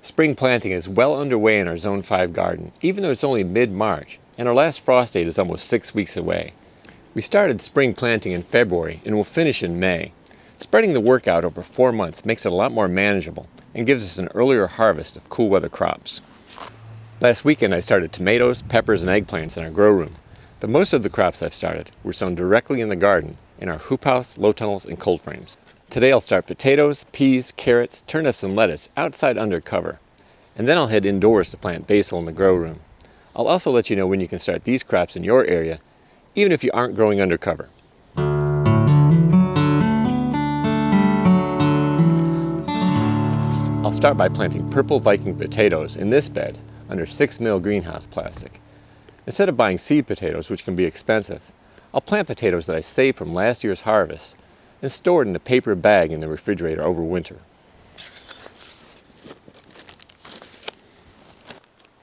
Spring planting is well underway in our Zone 5 garden, even though it's only mid-March, and our last frost date is almost 6 weeks away. We started spring planting in February and will finish in May. Spreading the work out over 4 months makes it a lot more manageable and gives us an earlier harvest of cool weather crops. Last weekend I started tomatoes, peppers, and eggplants in our grow room, but most of the crops I've started were sown directly in the garden in our hoop house, low tunnels, and cold frames. Today I'll start potatoes, peas, carrots, turnips, and lettuce outside under cover, and then I'll head indoors to plant basil in the grow room. I'll also let you know when you can start these crops in your area, even if you aren't growing under cover. I'll start by planting purple Viking potatoes in this bed under 6 mil greenhouse plastic. Instead of buying seed potatoes, which can be expensive, I'll plant potatoes that I saved from last year's harvest and store it in a paper bag in the refrigerator over winter.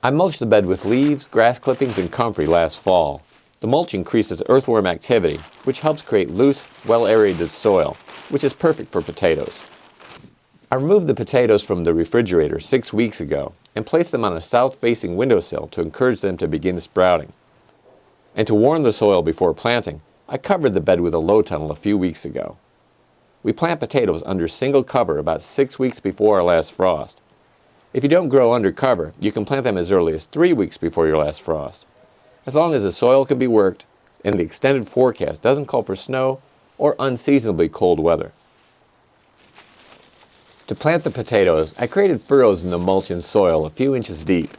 I mulched the bed with leaves, grass clippings, and comfrey last fall. The mulch increases earthworm activity, which helps create loose, well-aerated soil, which is perfect for potatoes. I removed the potatoes from the refrigerator 6 weeks ago and placed them on a south-facing windowsill to encourage them to begin sprouting. And to warm the soil before planting, I covered the bed with a low tunnel a few weeks ago. We plant potatoes under single cover about 6 weeks before our last frost. If you don't grow under cover, you can plant them as early as 3 weeks before your last frost, as long as the soil can be worked and the extended forecast doesn't call for snow or unseasonably cold weather. To plant the potatoes, I created furrows in the mulch and soil a few inches deep,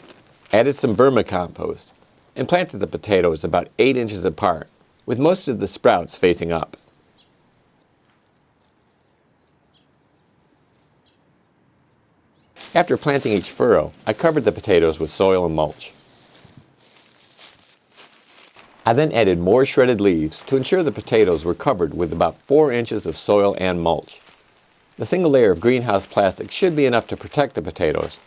added some vermicompost, and planted the potatoes about 8 inches apart, with most of the sprouts facing up. After planting each furrow, I covered the potatoes with soil and mulch. I then added more shredded leaves to ensure the potatoes were covered with about 4 inches of soil and mulch. The single layer of greenhouse plastic should be enough to protect the potatoes,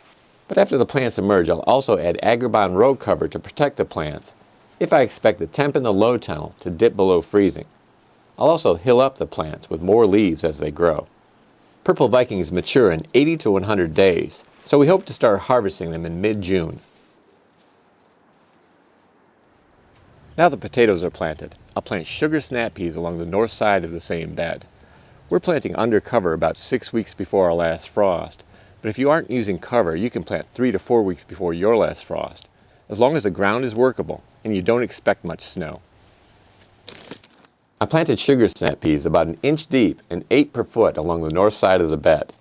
but after the plants emerge, I'll also add Agribon row cover to protect the plants if I expect the temp in the low tunnel to dip below freezing. I'll also hill up the plants with more leaves as they grow. Purple Vikings mature in 80 to 100 days, so we hope to start harvesting them in mid-June. Now the potatoes are planted, I'll plant sugar snap peas along the north side of the same bed. We're planting under cover about 6 weeks before our last frost, but if you aren't using cover, you can plant 3 to 4 weeks before your last frost, as long as the ground is workable and you don't expect much snow. I planted sugar snap peas about 1 inch deep and 8 per foot along the north side of the bed.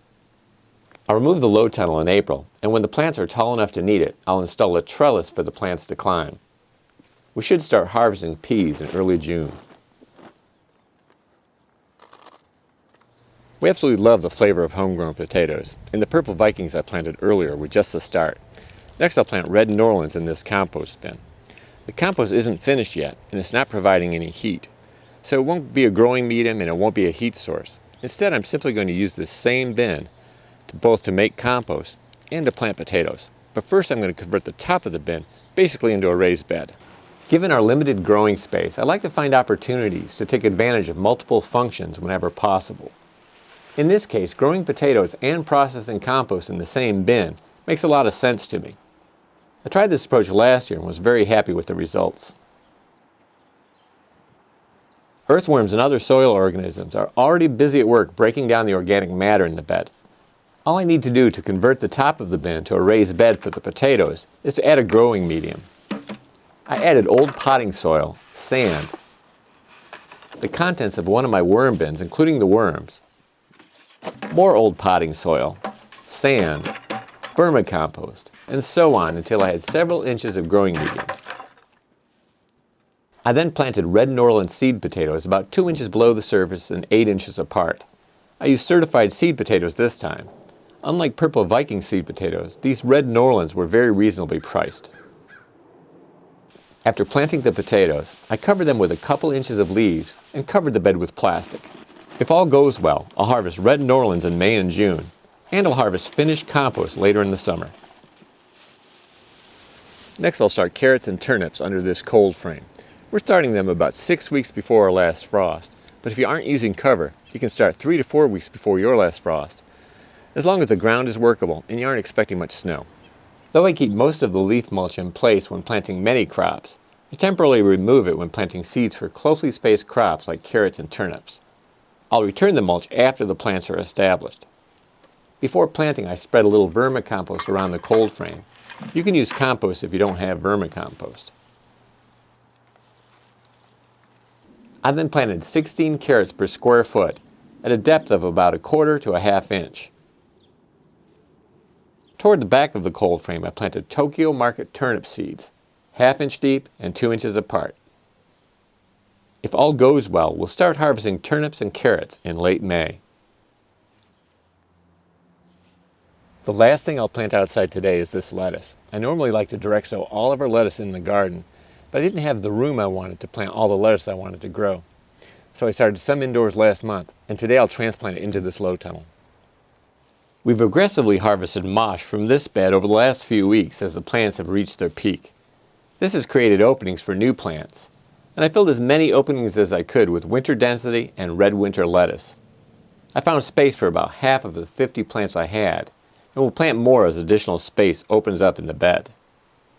I'll remove the low tunnel in April, and when the plants are tall enough to need it, I'll install a trellis for the plants to climb. We should start harvesting peas in early June. We absolutely love the flavor of homegrown potatoes, and the Purple Vikings I planted earlier were just the start. Next I'll plant red Norlands in this compost bin. The compost isn't finished yet, and it's not providing any heat, so it won't be a growing medium and it won't be a heat source. Instead, I'm simply going to use this same bin both to make compost and to plant potatoes. But first I'm going to convert the top of the bin basically into a raised bed. Given our limited growing space, I like to find opportunities to take advantage of multiple functions whenever possible. In this case, growing potatoes and processing compost in the same bin makes a lot of sense to me. I tried this approach last year and was very happy with the results. Earthworms and other soil organisms are already busy at work breaking down the organic matter in the bed. All I need to do to convert the top of the bin to a raised bed for the potatoes is to add a growing medium. I added old potting soil, sand, the contents of one of my worm bins, including the worms, more old potting soil, sand, vermicompost, and so on until I had several inches of growing medium. I then planted red Norland seed potatoes about 2 inches below the surface and 8 inches apart. I used certified seed potatoes this time. Unlike Purple Viking seed potatoes, these red Norlands were very reasonably priced. After planting the potatoes, I covered them with a couple inches of leaves and covered the bed with plastic. If all goes well, I'll harvest red Norlands in May and June, and I'll harvest finished compost later in the summer. Next I'll start carrots and turnips under this cold frame. We're starting them about 6 weeks before our last frost, but if you aren't using cover, you can start 3 to 4 weeks before your last frost. as long as the ground is workable and you aren't expecting much snow. Though I keep most of the leaf mulch in place when planting many crops, I temporarily remove it when planting seeds for closely spaced crops like carrots and turnips. I'll return the mulch after the plants are established. Before planting, I spread a little vermicompost around the cold frame. You can use compost if you don't have vermicompost. I then planted 16 carrots per square foot at a depth of about 1/4 to 1/2 inch. Toward the back of the cold frame, I planted Tokyo Market turnip seeds, 1/2 inch deep and 2 inches apart. If all goes well, we'll start harvesting turnips and carrots in late May. The last thing I'll plant outside today is this lettuce. I normally like to direct sow all of our lettuce in the garden, but I didn't have the room I wanted to plant all the lettuce I wanted to grow. So I started some indoors last month, and today I'll transplant it into this low tunnel. We've aggressively harvested mosh from this bed over the last few weeks as the plants have reached their peak. This has created openings for new plants, and I filled as many openings as I could with winter density and red winter lettuce. I found space for about half of the 50 plants I had, and will plant more as additional space opens up in the bed.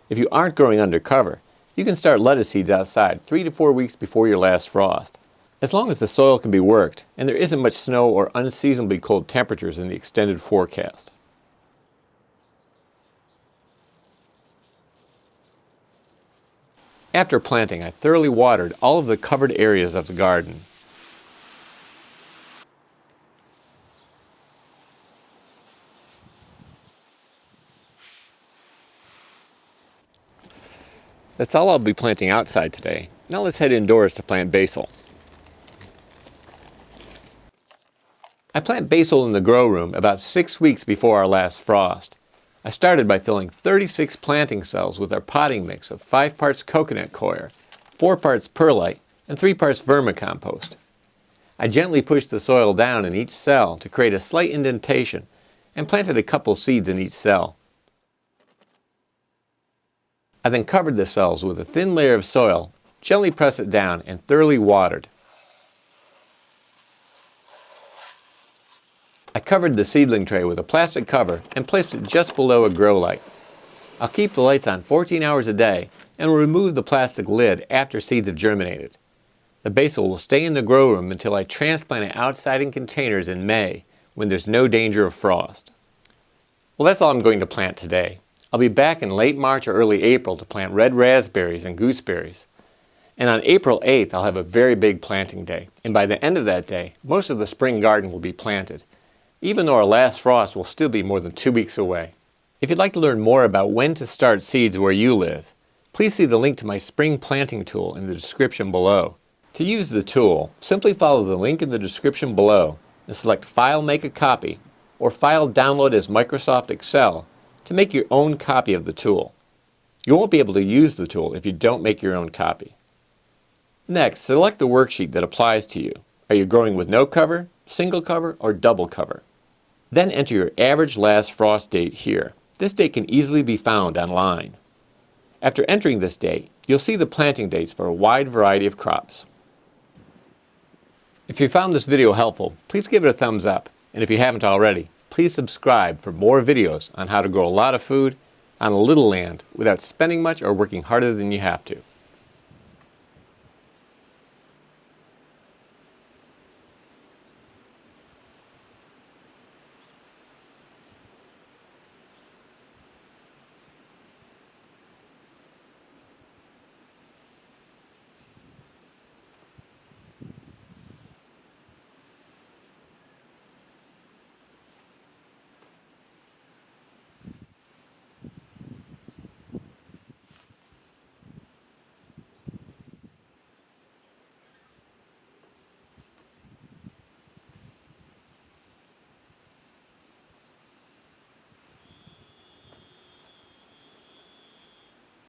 If you aren't growing under cover, you can start lettuce seeds outside 3 to 4 weeks before your last frost, as long as the soil can be worked and there isn't much snow or unseasonably cold temperatures in the extended forecast. After planting, I thoroughly watered all of the covered areas of the garden. That's all I'll be planting outside today. Now let's head indoors to plant basil. I plant basil in the grow room about 6 weeks before our last frost. I started by filling 36 planting cells with our potting mix of 5 parts coconut coir, 4 parts perlite, and 3 parts vermicompost. I gently pushed the soil down in each cell to create a slight indentation and planted a couple seeds in each cell. I then covered the cells with a thin layer of soil, gently pressed it down, and thoroughly watered. I covered the seedling tray with a plastic cover and placed it just below a grow light. I'll keep the lights on 14 hours a day and will remove the plastic lid after seeds have germinated. The basil will stay in the grow room until I transplant it outside in containers in May when there's no danger of frost. Well, that's all I'm going to plant today. I'll be back in late March or early April to plant red raspberries and gooseberries. And on April 8th, I'll have a very big planting day. And by the end of that day, most of the spring garden will be planted, even though our last frost will still be more than 2 weeks away. If you'd like to learn more about when to start seeds where you live, please see the link to my spring planting tool in the description below. To use the tool, simply follow the link in the description below and select File Make a Copy or File Download as Microsoft Excel to make your own copy of the tool. You won't be able to use the tool if you don't make your own copy. Next, select the worksheet that applies to you. Are you growing with no cover, single cover, or double cover? Then enter your average last frost date here. This date can easily be found online. After entering this date, you'll see the planting dates for a wide variety of crops. If you found this video helpful, please give it a thumbs up, and if you haven't already, please subscribe for more videos on how to grow a lot of food on a little land without spending much or working harder than you have to.